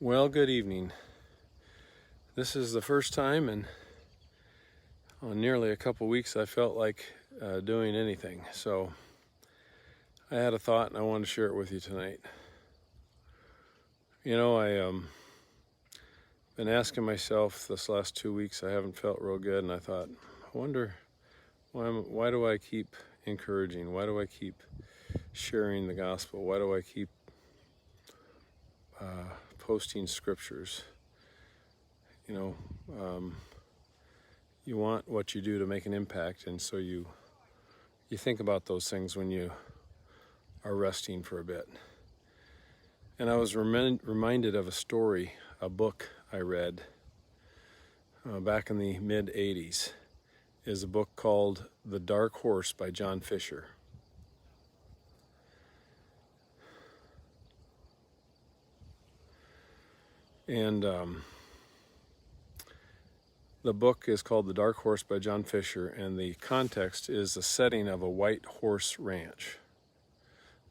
Well, good evening. This is the first time in nearly a couple weeks I felt like doing anything. So I had a thought and I wanted to share it with you tonight. I been asking myself this last 2 weeks, I haven't felt real good, and I thought, I wonder why do I keep encouraging? Why do I keep sharing the gospel? Why do I keep posting scriptures? You want what you do to make an impact, and so you think about those things when you are resting for a bit. And I was reminded of a story, a book I read back in the mid-'80s. Is a book called The Dark Horse by John Fisher. And the book is called The Dark Horse by John Fisher, and the context is the setting of a white horse ranch.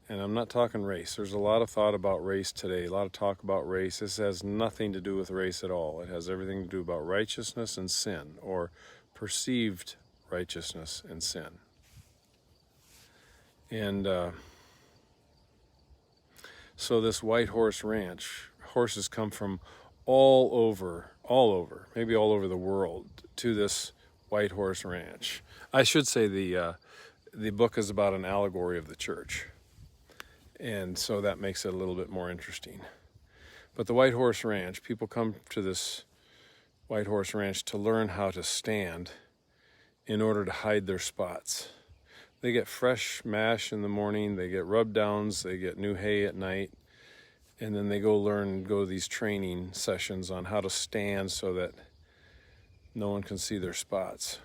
And I'm not talking race. There's a lot of thought about race today, a lot of talk about race. This has nothing to do with race at all. It has everything to do about righteousness and sin, or perceived righteousness and sin. And so this white horse ranch, horses come from all over, maybe all over the world to this white horse ranch. I should say the book is about an allegory of the church. And so that makes it a little bit more interesting. But the White Horse Ranch, people come to this White Horse Ranch to learn how to stand in order to hide their spots. They get fresh mash in the morning, they get rub downs, they get new hay at night, and then they go to these training sessions on how to stand so that no one can see their spots.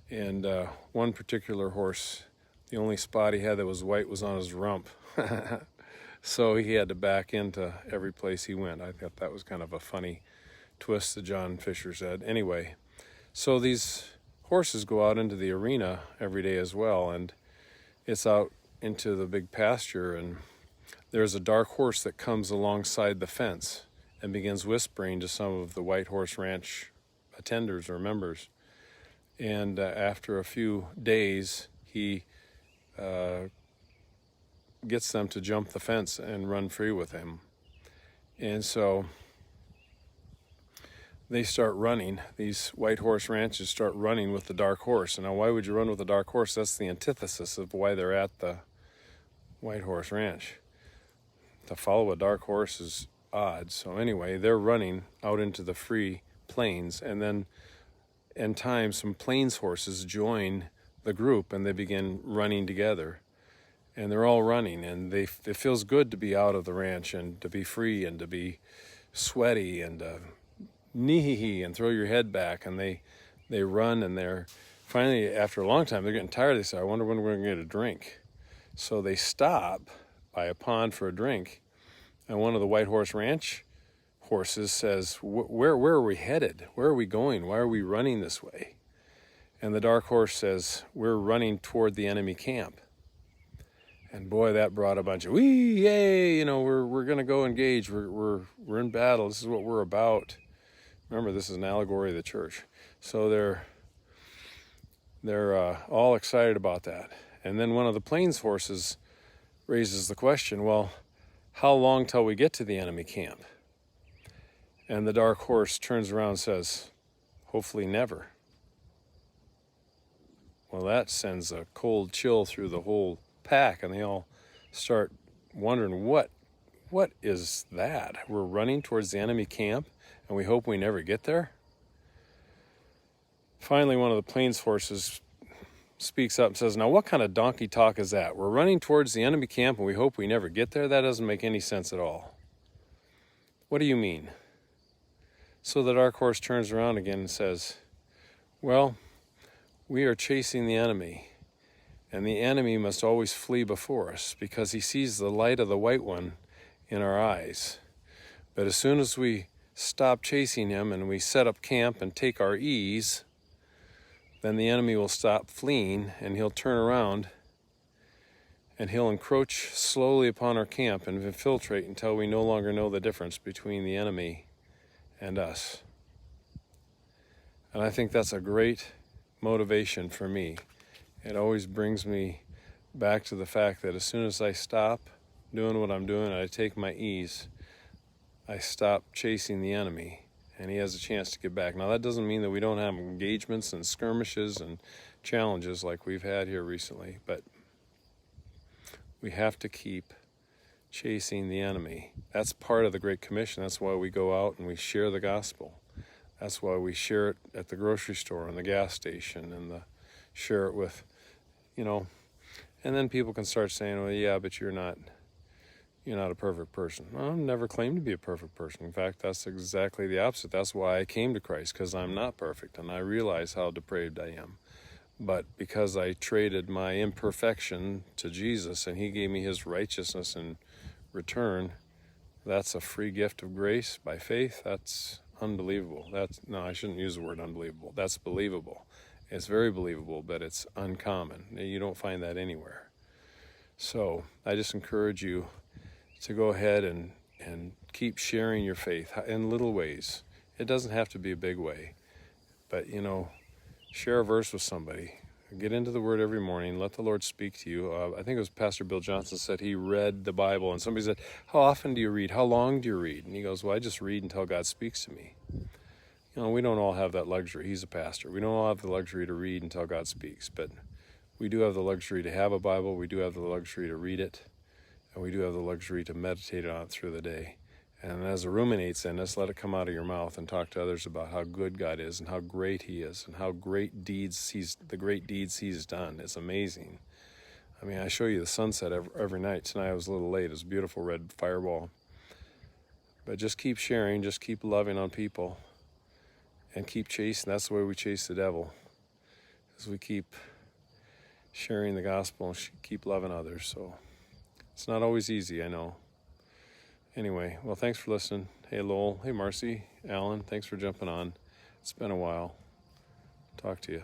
And one particular horse, the only spot he had that was white was on his rump. So he had to back into every place he went. I thought that was kind of a funny twist that John Fisher said. Anyway, so these horses go out into the arena every day as well, and it's out into the big pasture, and there's a dark horse that comes alongside the fence and begins whispering to some of the White Horse Ranch attenders or members. And after a few days, he gets them to jump the fence and run free with him. And so they start running. These white horse ranches start running with the dark horse. And now, why would you run with the dark horse? That's the antithesis of why they're at the White Horse Ranch. To follow a dark horse is odd. So anyway, they're running out into the free plains, and then in time some plains horses join the group and they begin running together, and they're all running, and it feels good to be out of the ranch and to be free and to be sweaty and knee and throw your head back, and they run, and they're finally, after a long time, they're getting tired. They say, I wonder when we're going to get a drink. So they stop by a pond for a drink, and one of the White Horse Ranch horses says, where are we headed? Where are we going? Why are we running this way? And the dark horse says, we're running toward the enemy camp. And boy, that brought a bunch of wee, yay, we're going to go engage. We're in battle. This is what we're about. Remember, this is an allegory of the church. So they're all excited about that. And then one of the plains horses raises the question, well, how long till we get to the enemy camp? And the dark horse turns around and says, hopefully never. Well, that sends a cold chill through the whole pack, and they all start wondering, what is that? We're running towards the enemy camp, and we hope we never get there? Finally, one of the plains horses speaks up and says, now what kind of donkey talk is that? We're running towards the enemy camp, and we hope we never get there? That doesn't make any sense at all. What do you mean? So the dark horse turns around again and says, well, we are chasing the enemy, and the enemy must always flee before us because he sees the light of the white one in our eyes. But as soon as we stop chasing him and we set up camp and take our ease, then the enemy will stop fleeing, and he'll turn around And he'll encroach slowly upon our camp and infiltrate until we no longer know the difference between the enemy and us. And I think that's a great motivation for me. It always brings me back to the fact that as soon as I stop doing what I'm doing, I take my ease, I stop chasing the enemy, and he has a chance to get back. Now, that doesn't mean that we don't have engagements and skirmishes and challenges like we've had here recently, but we have to keep chasing the enemy. That's part of the Great Commission. That's why we go out and we share the gospel. That's why we share it at the grocery store and the gas station, and share it with, and then people can start saying, well, yeah, but you're not a perfect person. Well, I've never claimed to be a perfect person. In fact, that's exactly the opposite. That's why I came to Christ, because I'm not perfect, and I realize how depraved I am. But because I traded my imperfection to Jesus, and he gave me his righteousness in return, that's a free gift of grace by faith. That's unbelievable. No, I shouldn't use the word unbelievable. That's believable. It's very believable, but it's uncommon. You don't find that anywhere. So I just encourage you to go ahead and keep sharing your faith in little ways. It doesn't have to be a big way, but share a verse with somebody. Get into the Word every morning. Let the Lord speak to you. I think it was Pastor Bill Johnson said he read the Bible, and somebody said, how often do you read? How long do you read? And he goes, well, I just read until God speaks to me. We don't all have that luxury. He's a pastor. We don't all have the luxury to read until God speaks, but we do have the luxury to have a Bible. We do have the luxury to read it, and we do have the luxury to meditate on it through the day. And as it ruminates in us, let it come out of your mouth and talk to others about how good God is and how great he is and how the great deeds he's done. It's amazing. I mean, I show you the sunset every night. Tonight I was a little late. It was a beautiful red fireball. But just keep sharing, just keep loving on people, and keep chasing. That's the way we chase the devil, is we keep sharing the gospel and keep loving others. So it's not always easy, I know. Anyway, well, thanks for listening. Hey, Lowell. Hey, Marcy. Alan, thanks for jumping on. It's been a while. Talk to you.